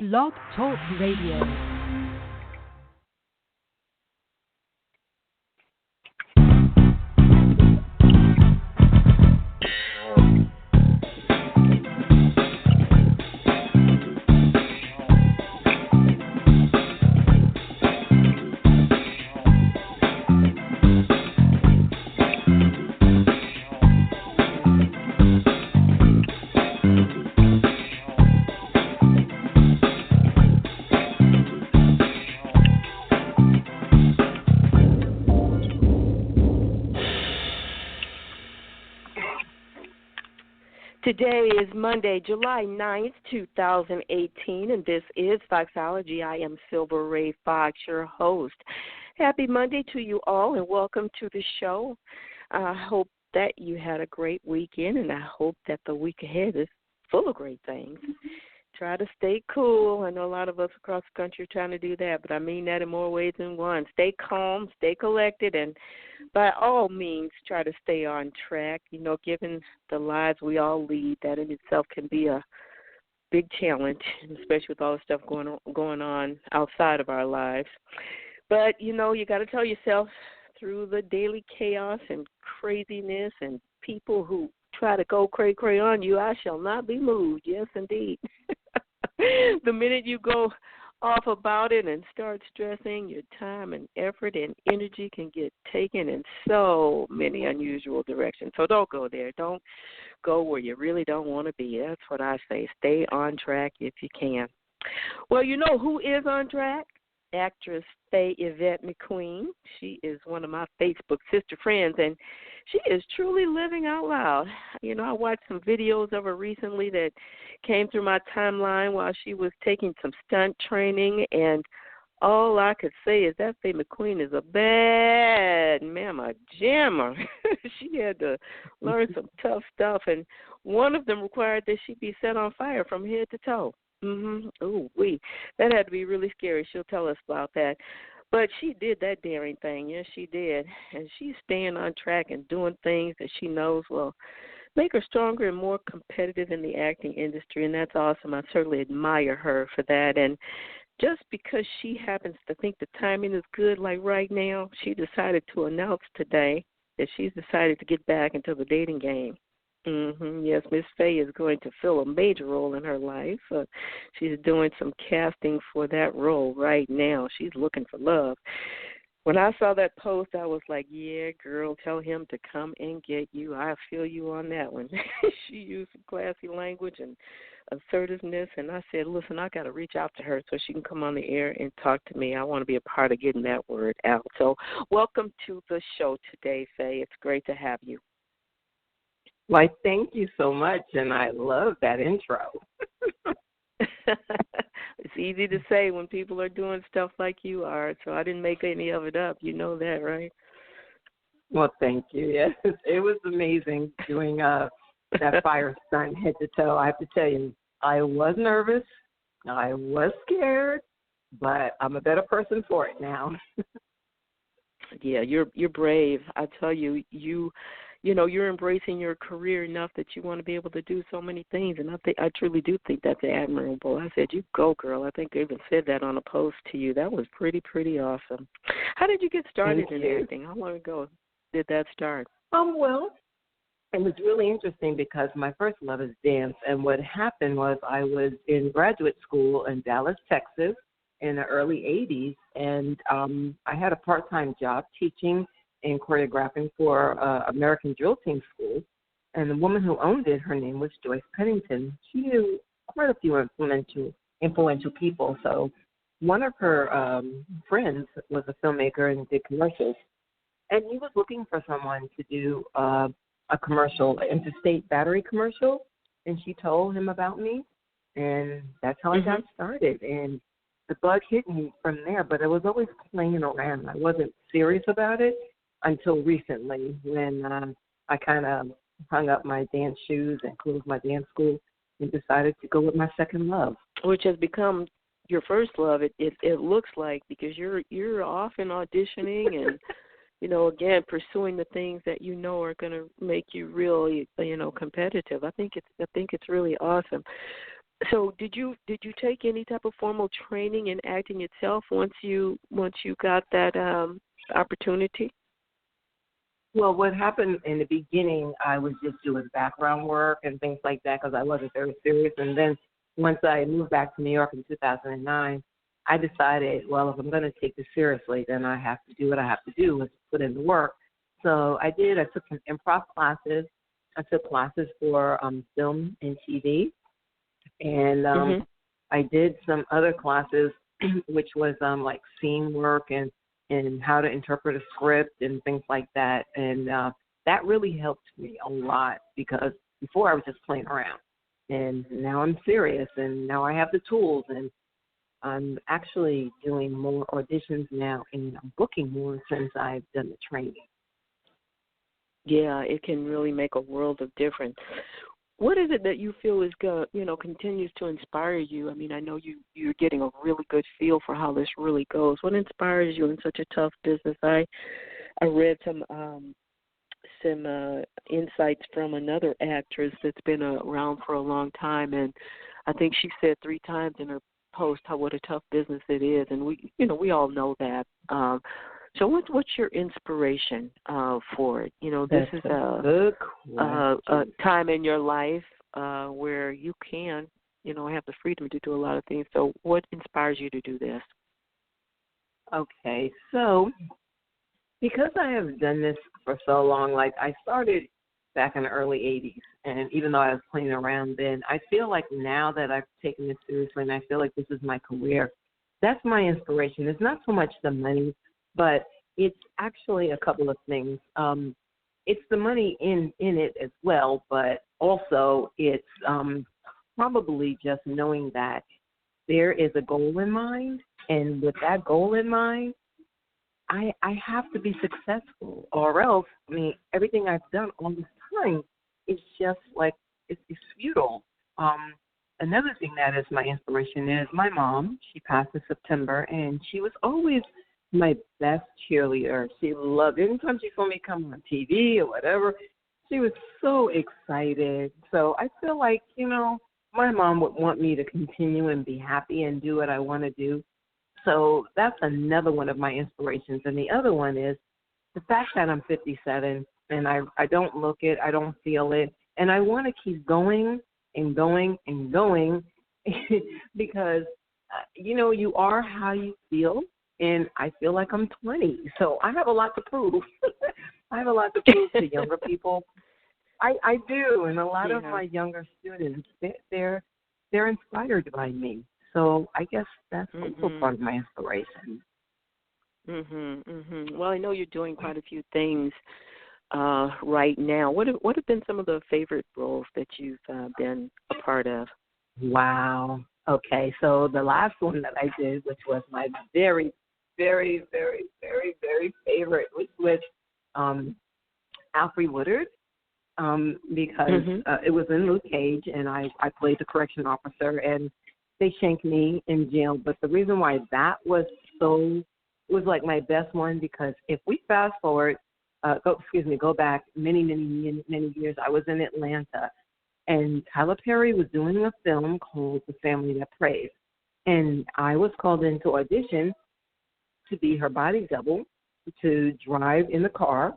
Blog Talk Radio. Today is Monday, July 9th, 2018, and this is Foxology. I am Silver Ray Fox, your host. Happy Monday to you all, and welcome to the show. I hope that you had a great weekend, and I hope that the week ahead is full of great things. Try to stay cool. I know a lot of us across the country are trying to do that, but I mean that in more ways than one. Stay calm, stay collected, and by all means try to stay on track. You know, given the lives we all lead, that in itself can be a big challenge, especially with all the stuff going on outside of our lives. But, you know, you got to tell yourself through the daily chaos and craziness and people who try to go cray-cray on you, I shall not be moved. Yes, indeed. The minute you go off about it and start stressing, your time and effort and energy can get taken in so many unusual directions. So don't go there. Don't go where you really don't want to be. That's what I say. Stay on track if you can. Well, you know who is on track? Actress Faye, Yvette McQueen. She is one of my Facebook sister friends, and she is truly living out loud. You know, I watched some videos of her recently that came through my timeline while she was taking some stunt training, and all I could say is that Faye McQueen is a bad mama jammer. She had to learn some tough stuff, and one of them required that she be set on fire from head to toe. Ooh, that had to be really scary. She'll tell us about that. But she did that daring thing. Yes, she did. And she's staying on track and doing things that she knows will make her stronger and more competitive in the acting industry, and that's awesome. I certainly admire her for that. And just because she happens to think the timing is good, like right now, she decided to announce today that she's decided to get back into the dating game. Yes, Miss Faye is going to fill a major role in her life. She's doing some casting for that role right now. She's looking for love. When I saw that post, I was like, yeah, girl, tell him to come and get you. I feel you on that one. She used some classy language and assertiveness, and I said, listen, I got to reach out to her so she can come on the air and talk to me. I want to be a part of getting that word out. So welcome to the show today, Faye. It's great to have you. Why, thank you so much, and I love that intro. It's easy to say when people are doing stuff like you are, so I didn't make any of it up. You know that, right? Well, thank you. Yes, it was amazing doing that fire stunt head to toe. I have to tell you, I was nervous. I was scared, but I'm a better person for it now. Yeah, you're brave. I tell you, you know, you're embracing your career enough that you want to be able to do so many things, and I truly do think that's admirable. I said, you go, girl. I think they even said that on a post to you. That was pretty awesome. How did you get started in acting? How long ago did that start? Well, it was really interesting because my first love is dance, and what happened was I was in graduate school in Dallas, Texas in the early 80s, and I had a part-time job teaching and choreographing for American Drill Team School. And the woman who owned it, her name was Joyce Pennington. She knew quite a few influential people. So one of her friends was a filmmaker and did commercials. And he was looking for someone to do a commercial, an interstate battery commercial. And she told him about me. And that's how I got started. And the bug hit me from there. But I was always playing around. I wasn't serious about it until recently when I kind of hung up my dance shoes and closed my dance school and decided to go with my second love. Which has become your first love, it looks like, because you're off and auditioning and, you know, again, pursuing the things that you know are going to make you really, you know, competitive. I think it's really awesome. So did you take any type of formal training in acting itself once you got that opportunity? Well, what happened in the beginning, I was just doing background work and things like that because I wasn't very serious. And then once I moved back to New York in 2009, I decided, well, if I'm going to take this seriously, then I have to do what I have to do is put in the work. So I did. I took some improv classes. I took classes for film and TV. And I did some other classes, which was like scene work and how to interpret a script and things like that. And that really helped me a lot because before I was just playing around. And now I'm serious, and now I have the tools, and I'm actually doing more auditions now, and I'm booking more since I've done the training. Yeah, it can really make a world of difference. What is it that you feel is continues to inspire you? I mean, I know you're getting a really good feel for how this really goes. What inspires you in such a tough business? I read some insights from another actress that's been around for a long time, and I think she said 3 times in her post what a tough business it is, and we all know that. So what's your inspiration for it? This is a time in your life where you can, have the freedom to do a lot of things. So what inspires you to do this? Okay, so because I have done this for so long, like I started back in the early 80s, and even though I was playing around then, I feel like now that I've taken this seriously and I feel like this is my career, that's my inspiration. It's not so much the money, but it's actually a couple of things. It's the money in it as well, but also it's probably just knowing that there is a goal in mind, and with that goal in mind, I have to be successful, or else, I mean, everything I've done all this time is just like, it's futile. Another thing that is my inspiration is my mom. She passed in September, and she was always my best cheerleader. She loved it. Anytime she saw me come on TV or whatever, she was so excited. So I feel like, my mom would want me to continue and be happy and do what I want to do. So that's another one of my inspirations. And the other one is the fact that I'm 57 and I don't look it, I don't feel it, and I want to keep going and going and going because, you are how you feel, and I feel like I'm 20. So I have a lot to prove. I have a lot to prove to younger people. I do, and a lot of my younger students, they're inspired by me. So I guess that's also part of my inspiration. Well, I know you're doing quite a few things right now. What have been some of the favorite roles that you've been a part of? Wow. Okay, so the last one that I did, which was my very, very, very, very, very favorite, was with Alfre Woodard. Because it was in Luke Cage, and I played the correction officer, and they shanked me in jail. But the reason why that was like my best one, because if we fast forward, go back many, many, many years, I was in Atlanta, and Tyler Perry was doing a film called The Family That Prays, and I was called in to audition to be her body double, to drive in the car.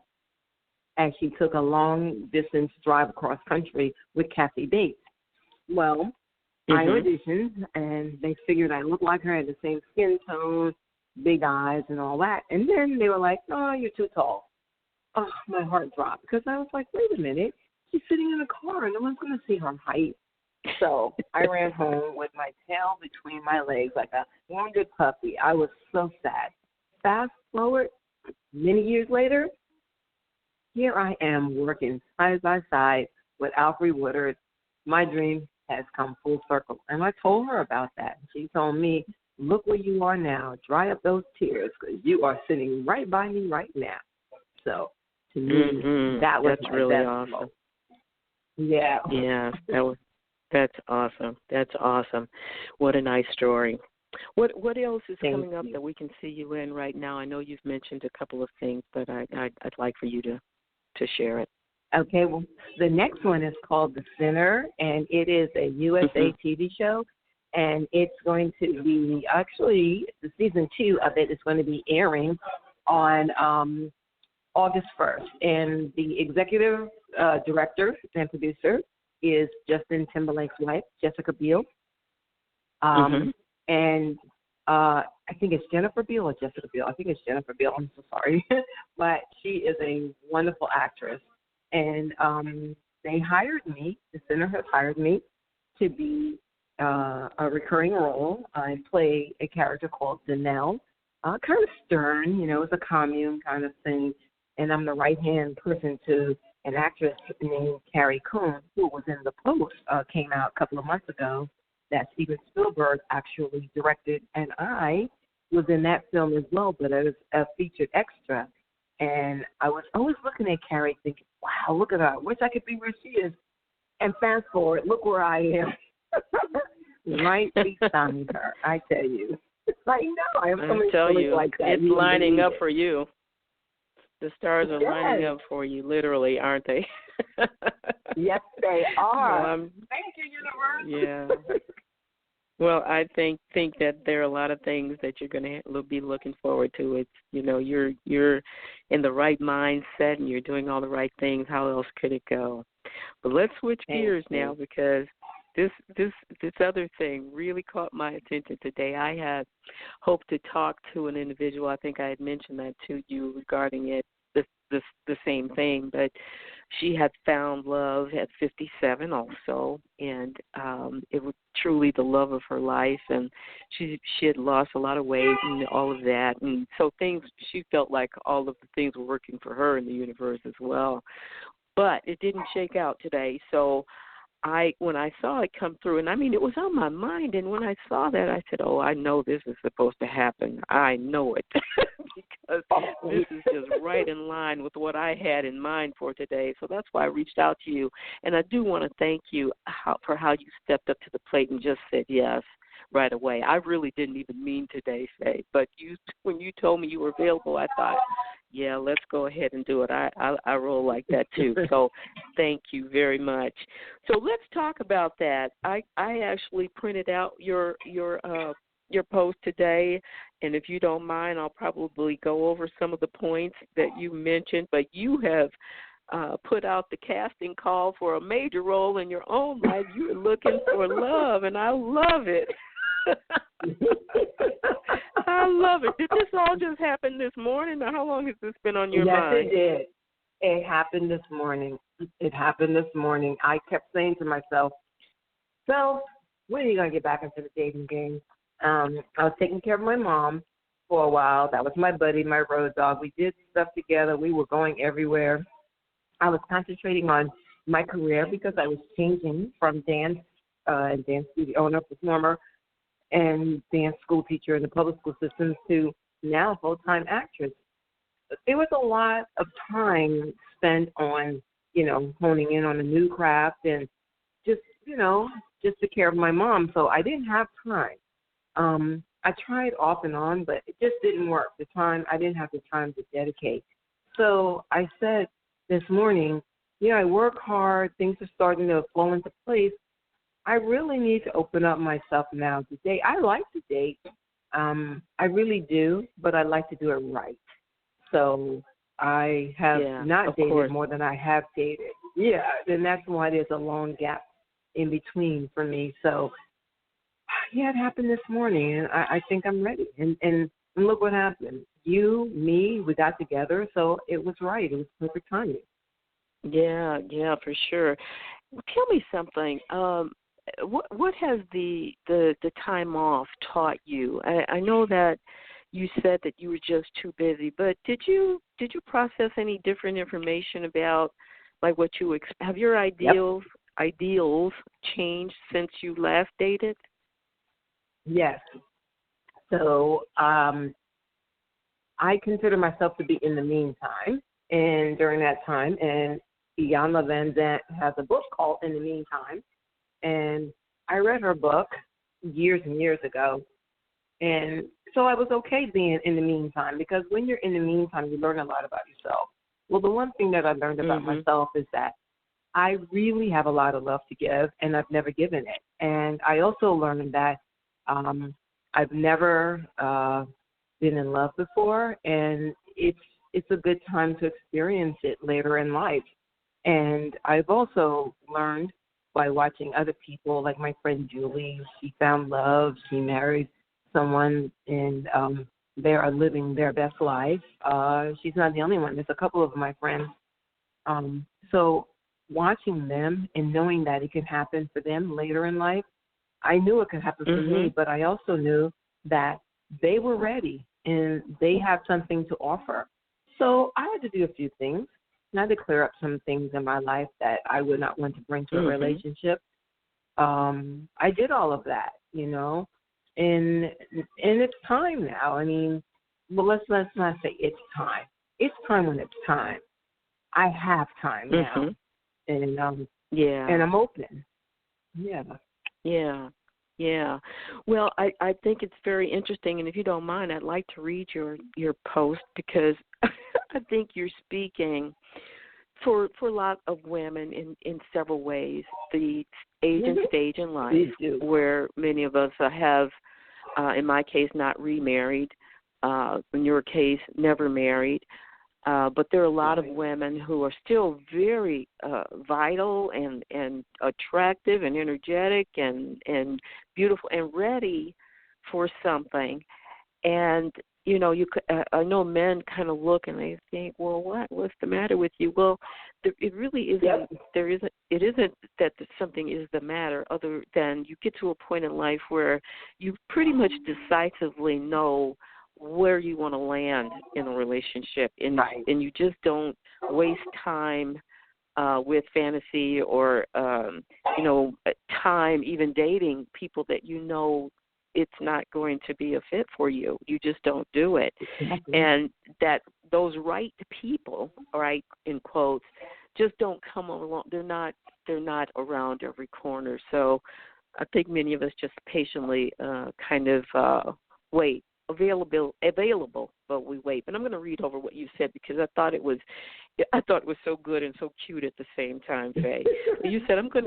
And she took a long-distance drive across country with Kathy Bates. Well, I auditioned, and they figured I looked like her, had the same skin tone, big eyes, and all that. And then they were like, "Oh, you're too tall." Oh, my heart dropped because I was like, "Wait a minute, she's sitting in a car, and no one's going to see her height." So I ran home with my tail between my legs like a wounded puppy. I was so sad. Fast forward, many years later, here I am working side by side with Alfre Woodard. My dream has come full circle. And I told her about that. She told me, "Look where you are now. Dry up those tears because you are sitting right by me right now." So to me, that's really best awesome. role. Yeah. Yeah, that's awesome. That's awesome. What a nice story. What else is coming up that we can see you in right now? I know you've mentioned a couple of things, but I'd like for you to share it. Okay, well, the next one is called The Sinner, and it is a USA TV show, and it's going to be, actually, the season 2 of it is going to be airing on August 1st, and the executive director and producer is Justin Timberlake's wife, Jessica Biel, and I think it's Jennifer Biel or Jessica Biel. I think it's Jennifer Biel. I'm so sorry, but she is a wonderful actress. And they hired me, the center has hired me to be a recurring role. I play a character called Danelle, kind of stern, it's a commune kind of thing. And I'm the right-hand person to an actress named Carrie Coon, who was in The Post, came out a couple of months ago, that Steven Spielberg actually directed. And I was in that film as well, but I was a featured extra. And I was always looking at Carrie thinking, wow, look at her. I wish I could be where she is. And fast forward, look where I am. Right beside her, I tell you. I know. I have so many feelings like that. It's lining up for you. The stars are lining up for you, literally, aren't they? Yes, they are. Well, thank you, universe. Yeah. Well, I think that there are a lot of things that you're going to be looking forward to. It's you're in the right mindset and you're doing all the right things. How else could it go? But let's switch gears now, because this other thing really caught my attention today. I had hoped to talk to an individual. I think I had mentioned that to you regarding it, the same thing, but she had found love at 57 also, and it was truly the love of her life, and she had lost a lot of weight and all of that, and so she felt like all of the things were working for her in the universe as well, but it didn't shake out today. So when I saw it come through, and I mean, it was on my mind, and when I saw that, I said, I know this is supposed to happen. I know it, because this is just right in line with what I had in mind for today. So that's why I reached out to you, and I do want to thank you for how you stepped up to the plate and just said yes right away. I really didn't even mean today, Faye, but when you told me you were available, I thought, yeah, let's go ahead and do it. I roll like that too. So thank you very much. So let's talk about that. I actually printed out your post today, and if you don't mind, I'll probably go over some of the points that you mentioned. But you have put out the casting call for a major role in your own life. You're looking for love, and I love it. I love it. Did this all just happen this morning, or how long has this been on your mind? Yes, it did. It happened this morning. I kept saying to myself, so when are you going to get back into the dating game? I was taking care of my mom for a while. That was my buddy, my road dog. We did stuff together. We were going everywhere. I was concentrating on my career because I was changing from dance studio owner, performer, and dance school teacher in the public school system to now full-time actress. There was a lot of time spent on, honing in on a new craft and just take care of my mom. So I didn't have time. I tried off and on, but it just didn't work. I didn't have the time to dedicate. So I said this morning, I work hard. Things are starting to fall into place. I really need to open up myself now to date. I like to date. I really do, but I like to do it right. So I have not dated more than I have dated. Yeah, and that's why there's a long gap in between for me. So, it happened this morning, and I think I'm ready. And look what happened. You, me, we got together, so it was right. It was perfect timing. Yeah, for sure. Well, tell me something. What has the time off taught you? I know that you said that you were just too busy, but did you process any different information about like what you have your ideals changed since you last dated? Yes. So I consider myself to be in the meantime, and during that time, and Iyanla Vanzant has a book called In the Meantime. And I read her book years and years ago. And so I was okay being in the meantime, because when you're in the meantime, you learn a lot about yourself. Well, the one thing that I learned about myself is that I really have a lot of love to give, and I've never given it. And I also learned that I've never been in love before, and it's a good time to experience it later in life. And I've also learned by watching other people, like my friend Julie. She found love. She married someone, and they are living their best life. She's not the only one. There's a couple of my friends. So watching them and knowing that it can happen for them later in life, I knew it could happen for me, but I also knew that they were ready and they have something to offer. So I had to do a few things. And I had to clear up some things in my life that I would not want to bring to a relationship. I did all of that, you know, and it's time now. I mean, well, let's not say it's time. It's time when it's time. I have time now, and and I'm open. Yeah. Well, I think it's very interesting, and if you don't mind, I'd like to read your post because I think you're speaking for a lot of women in several ways. The age and stage in life where many of us have, in my case, not remarried, in your case, never married. But there are a lot of women who are still very vital and attractive and energetic and beautiful and ready for something. And you know, I know men kind of look and they think, well, what's the matter with you? Well, it really isn't. It isn't that something is the matter, other than you get to a point in life where you pretty much decisively know where you want to land in a relationship, and you just don't waste time with fantasy or time even dating people that you know it's not going to be a fit for you. You just don't do it. And that those right people, right, in quotes, just don't come along. They're not around every corner. So I think many of us just patiently kind of wait. Available, but we wait. But I'm going to read over what you said because I thought it was so good and so cute at the same time, Faye. You said I'm going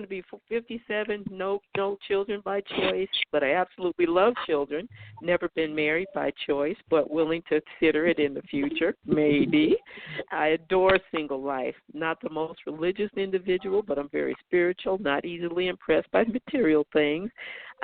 to be 57, no children by choice, but I absolutely love children. Never been married by choice, but willing to consider it in the future, maybe. I adore single life. Not the most religious individual, but I'm very spiritual, not easily impressed by material things.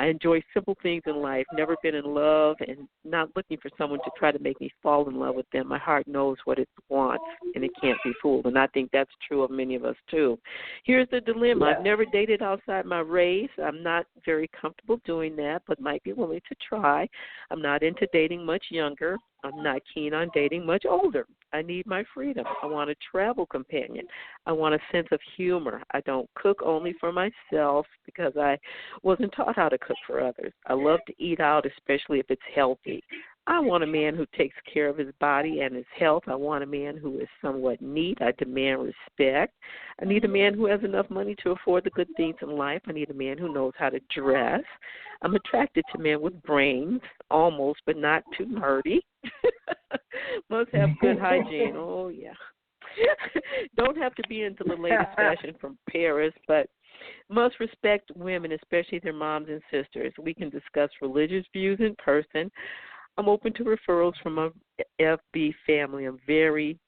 I enjoy simple things in life, never been in love, and not looking for someone to try to make me fall in love with them. My heart knows what it wants, and it can't be fooled, and I think that's true of many of us, too. Here's the dilemma. I've never dated outside my race. I'm not very comfortable doing that, but might be willing to try. I'm not into dating much younger. I'm not keen on dating much older. I need my freedom. I want a travel companion. I want a sense of humor. I don't cook only for myself because I wasn't taught how to cook for others. I love to eat out, especially if it's healthy. I want a man who takes care of his body and his health. I want a man who is somewhat neat. I demand respect. I need a man who has enough money to afford the good things in life. I need a man who knows how to dress. I'm attracted to men with brains, almost, but not too nerdy. Must have good hygiene. Oh, yeah. Don't have to be into the latest fashion from Paris, but must respect women, especially their moms and sisters. We can discuss religious views in person. I'm open to referrals from my FB family. I'm very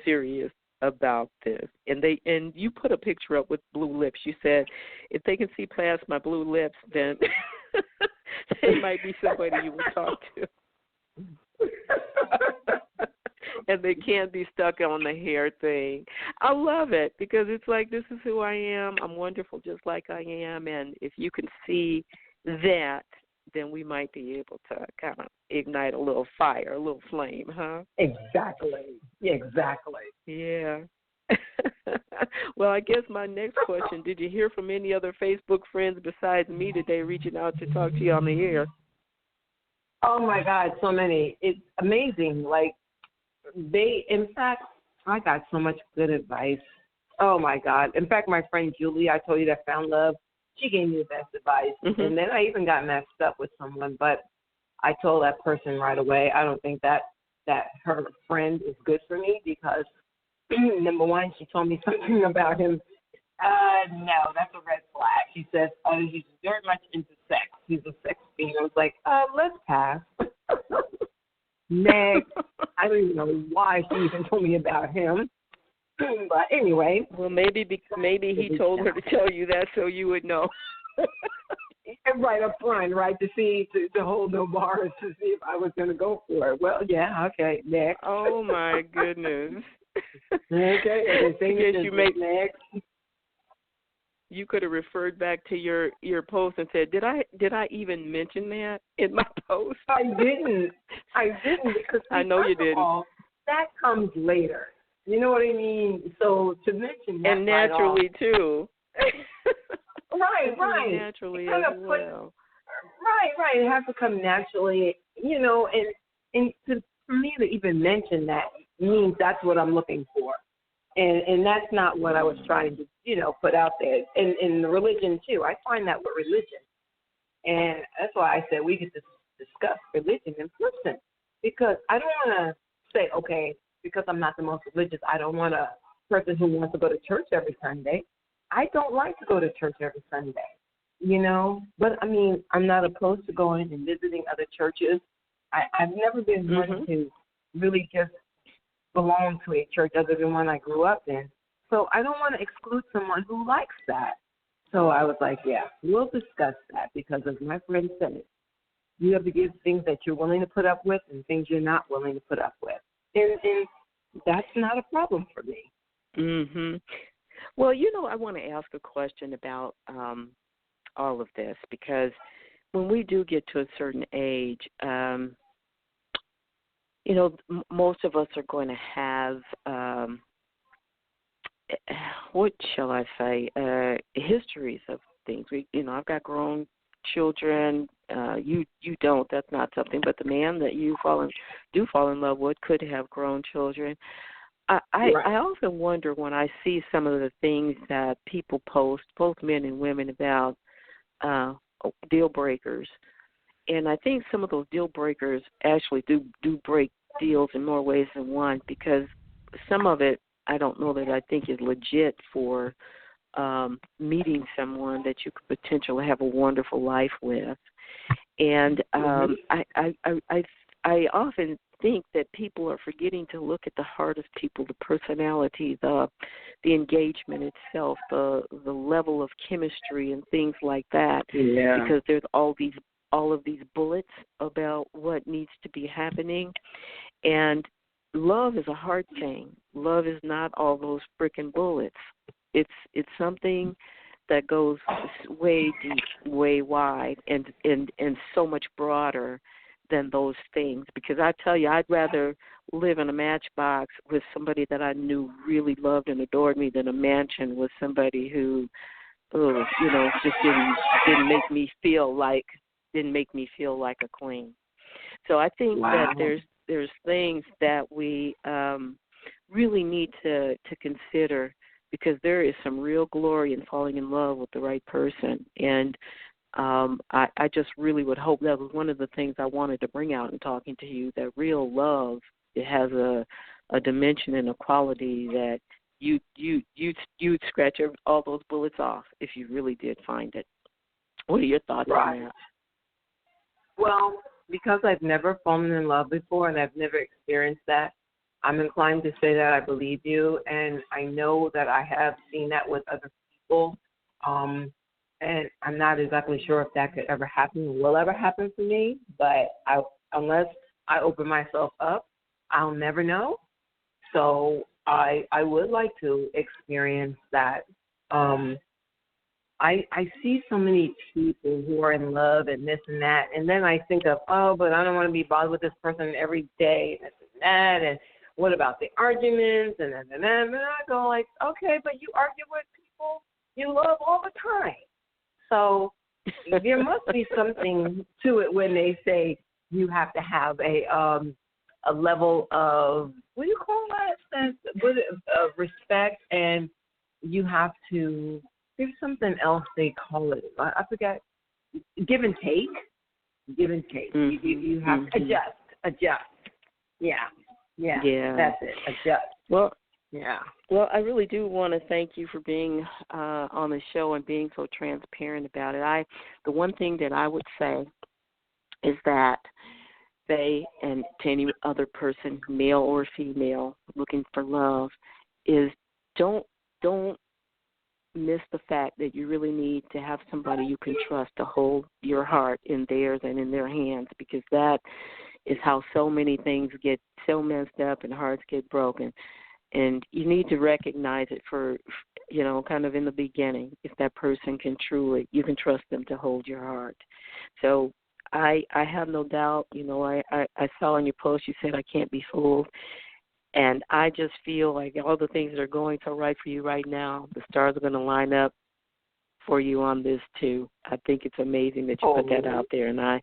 serious about this. And you put a picture up with blue lips. You said if they can see past my blue lips, then they might be somebody you would talk to. And they can't be stuck on the hair thing. I love it because it's like, this is who I am. I'm wonderful just like I am. And if you can see that, then we might be able to kind of ignite a little fire, a little flame, huh? Exactly. Yeah. Well, I guess my next question, did you hear from any other Facebook friends besides me today reaching out to talk to you on the air? Oh, my God, so many. It's amazing. Like, in fact, I got so much good advice. Oh, my God. In fact, my friend Julie, I told you that found love, she gave me the best advice. Mm-hmm. And then I even got messed up with someone, but I told that person right away, I don't think that that her friend is good for me because, number one, she told me something about him. No, that's a red flag. She says, he's very much into sex. He's a sex fiend. I was like, let's pass. Next, I don't even know why she even told me about him. But anyway. Well, maybe he told her to tell you that so you would know. Right up front, right, to hold no bars to see if I was going to go for it. Well, yeah, okay, next. Oh, my goodness. Okay, next. You could have referred back to your post and said, "Did I even mention that in my post?" I didn't because I know you didn't. All, that comes later. You know what I mean? So to mention that, and naturally right too. Right. Naturally as well. Right. It has to come naturally, and for me to even mention that means that's what I'm looking for. And that's not what I was trying to, put out there. And in the religion, too. I find that with religion. And that's why I said we could discuss religion in person. Because I don't want to say, okay, because I'm not the most religious, I don't want a person who wants to go to church every Sunday. I don't like to go to church every Sunday, But, I mean, I'm not opposed to going and visiting other churches. I've never been one to really just belong to a church other than one I grew up in. So I don't want to exclude someone who likes that. So I was like, yeah, we'll discuss that because as my friend said, you have to give things that you're willing to put up with and things you're not willing to put up with. And that's not a problem for me. Mm-hmm. Well, I want to ask a question about all of this because when we do get to a certain age, most of us are going to have, what shall I say, histories of things. I've got grown children. You don't. That's not something. But the man that you do fall in love with could have grown children. I often wonder when I see some of the things that people post, both men and women, about deal breakers. And I think some of those deal breakers actually do break deals in more ways than one because some of it I don't know that I think is legit for meeting someone that you could potentially have a wonderful life with. And I often think that people are forgetting to look at the heart of people, the personality, the engagement itself, the level of chemistry and things like that. Yeah. Because there's all of these bullets about what needs to be happening. And love is a hard thing. Love is not all those frickin' bullets. It's something that goes way deep, way wide, and so much broader than those things. Because I tell you, I'd rather live in a matchbox with somebody that I knew really loved and adored me than a mansion with somebody who, just didn't make me feel like a queen. So I think that there's things that we really need to consider, because there is some real glory in falling in love with the right person. And I just really would hope that was one of the things I wanted to bring out in talking to you, that real love, it has a dimension and a quality that you'd scratch all those bullets off if you really did find it. What are your thoughts on that? Well, because I've never fallen in love before and I've never experienced that, I'm inclined to say that I believe you, and I know that I have seen that with other people, and I'm not exactly sure if that could ever happen or will ever happen for me, but unless I open myself up, I'll never know. So I would like to experience that. I see so many people who are in love and this and that, and then I think of, but I don't want to be bothered with this person every day, and this and that, and what about the arguments, and I go like, okay, but you argue with people you love all the time. So there must be something to it when they say you have to have a level of, what do you call that, of respect, and you have to, there's something else they call it. I forget. Give and take. Mm-hmm. You have to adjust. Yeah. Yeah. Yeah. That's it. Adjust. Well, Yeah. Well, I really do want to thank you for being on the show and being so transparent about it. The one thing that I would say is that they, and to any other person, male or female, looking for love, is don't miss the fact that you really need to have somebody you can trust to hold your heart in theirs and in their hands, because that is how so many things get so messed up and hearts get broken. And you need to recognize it for, kind of in the beginning, if that person you can trust them to hold your heart. So I have no doubt, I saw in your post you said I can't be fooled. And I just feel like all the things that are going so right for you right now, the stars are going to line up for you on this too. I think it's amazing that you put that out there, and I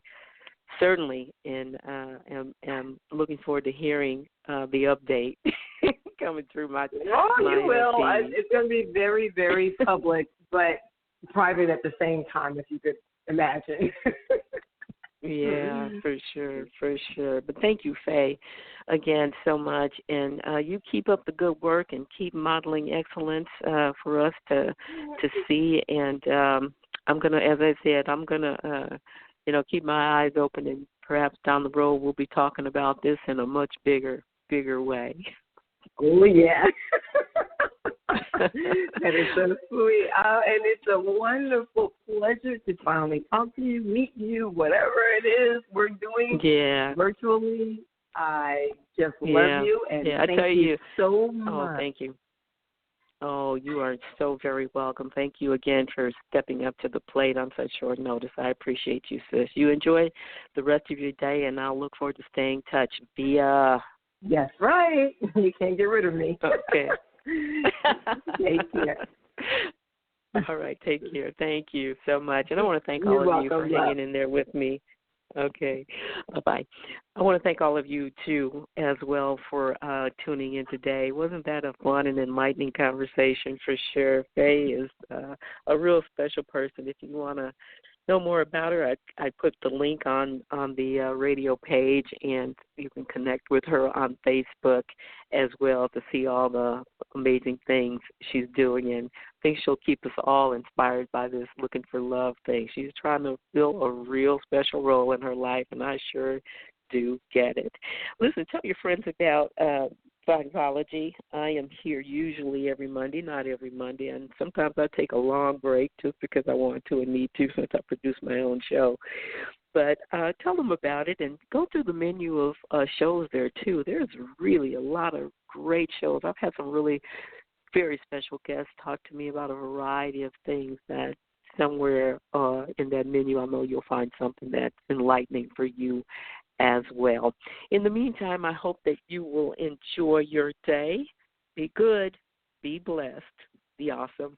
certainly am looking forward to hearing the update coming through my. Oh, you will. Feed. It's going to be very, very public, but private at the same time, if you could imagine. Yeah, for sure. But thank you, Faye, again so much, and you keep up the good work and keep modeling excellence for us to see. And I'm gonna, as I said, keep my eyes open, and perhaps down the road we'll be talking about this in a much bigger way. Oh yeah. That is so sweet. And it's a wonderful pleasure to finally talk to you, meet you, whatever it is we're doing virtually. I just love you, and thank you so much. Oh, thank you. Oh, you are so very welcome. Thank you again for stepping up to the plate on such short notice. I appreciate you, sis. You enjoy the rest of your day, and I'll look forward to staying in touch via... Yes, right. You can't get rid of me. Okay. Take care. All right, take care. Thank you so much. And I want to thank all of you for hanging in there with me. Okay, bye-bye. I want to thank all of you, too, as well, for tuning in today. Wasn't that a fun and enlightening conversation for sure? Faye is a real special person. If you want to know more about her, I put the link on the radio page, and you can connect with her on Facebook as well to see all the amazing things she's doing. And I think she'll keep us all inspired by this looking for love thing. She's trying to fill a real special role in her life, and I sure do get it. Listen, tell your friends about Psychology. I am here usually every Monday, not every Monday, and sometimes I take a long break just because I want to and need to, since I produce my own show. But tell them about it and go through the menu of shows there, too. There's really a lot of great shows. I've had some really very special guests talk to me about a variety of things that somewhere in that menu I know you'll find something that's enlightening for you as well. In the meantime, I hope that you will enjoy your day. Be good, be blessed, be awesome.